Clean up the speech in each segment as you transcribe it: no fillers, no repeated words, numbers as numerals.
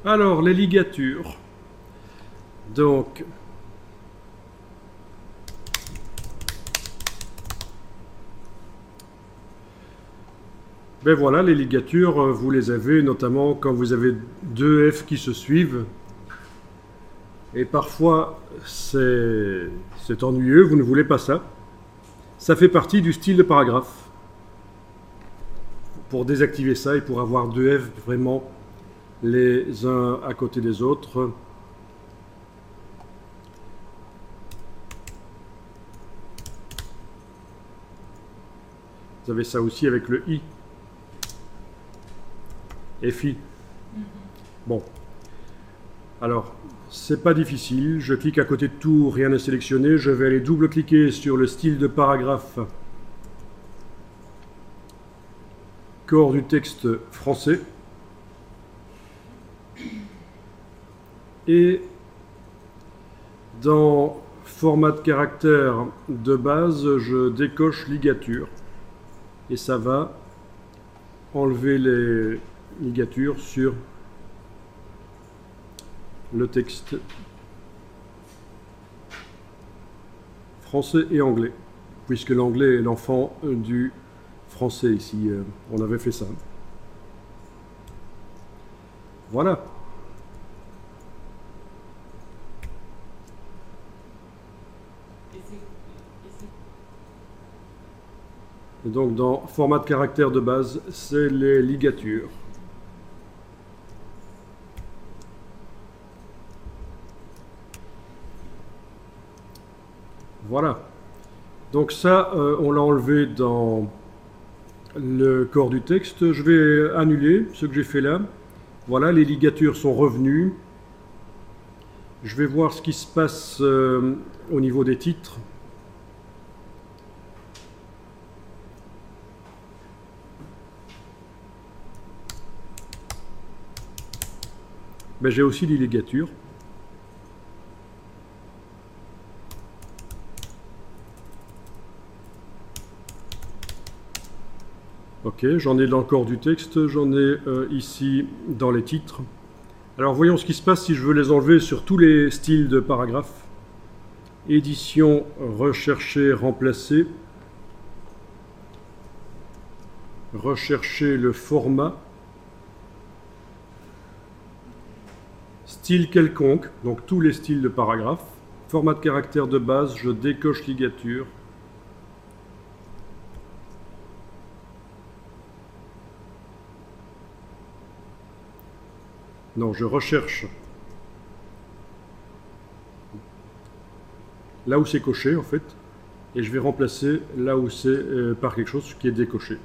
Alors, les ligatures. Donc, ben voilà, les ligatures, vous les avez notamment quand vous avez deux F qui se suivent. Et parfois, c'est ennuyeux, vous ne voulez pas ça. Ça fait partie du style de paragraphe. Pour désactiver ça et pour avoir deux F vraiment les uns à côté des autres. Vous avez ça aussi avec le I. FI. Bon. Alors, c'est pas difficile. Je clique à côté de tout, rien n'est sélectionné. Je vais aller double-cliquer sur le style de paragraphe. Corps du texte français. Et dans format de caractère de base, je décoche ligature. Et ça va enlever les ligatures sur le texte français et anglais, puisque l'anglais est l'enfant du français ici. On avait fait ça. Voilà. Et donc dans format de caractère de base, c'est les ligatures. Voilà. Donc ça, on l'a enlevé dans le corps du texte. Je vais annuler ce que j'ai fait là. Voilà, les ligatures sont revenues. Je vais voir ce qui se passe au niveau des titres. Ben, j'ai aussi des ligatures. Ok, j'en ai dans le corps du texte, j'en ai ici dans les titres. Alors voyons ce qui se passe si je veux les enlever sur tous les styles de paragraphes. Édition, rechercher, remplacer. Rechercher le format. Style quelconque, donc tous les styles de paragraphes. Format de caractère de base, je décoche ligature. Non, je recherche là où c'est coché en fait, et je vais remplacer là où c'est par quelque chose qui est décoché.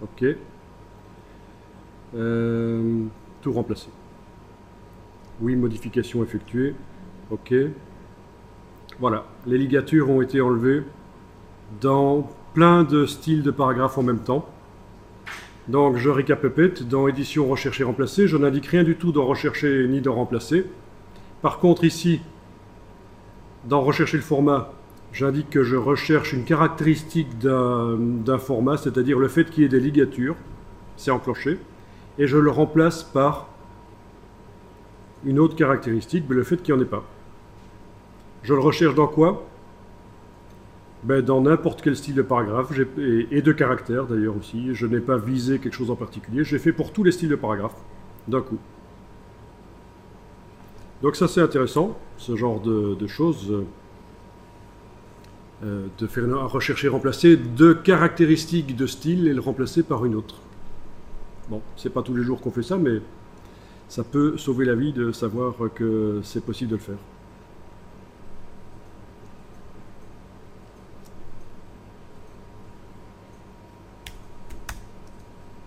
Ok. Tout remplacer. Oui, modification effectuée. Ok. Voilà, les ligatures ont été enlevées dans plein de styles de paragraphes en même temps. Donc je récapitule, dans édition rechercher remplacer, je n'indique rien du tout dans rechercher ni dans remplacer. Par contre ici, dans rechercher le format, j'indique que je recherche une caractéristique d'un format, c'est-à-dire le fait qu'il y ait des ligatures, c'est enclenché, et je le remplace par une autre caractéristique, mais le fait qu'il n'y en ait pas. Je le recherche dans quoi? Ben, dans n'importe quel style de paragraphe, et de caractère d'ailleurs aussi. Je n'ai pas visé quelque chose en particulier. J'ai fait pour tous les styles de paragraphe, d'un coup. Donc ça c'est intéressant, ce genre de choses, de faire un rechercher remplacer deux caractéristiques de style et le remplacer par une autre. Bon, c'est pas tous les jours qu'on fait ça, mais ça peut sauver la vie de savoir que c'est possible de le faire.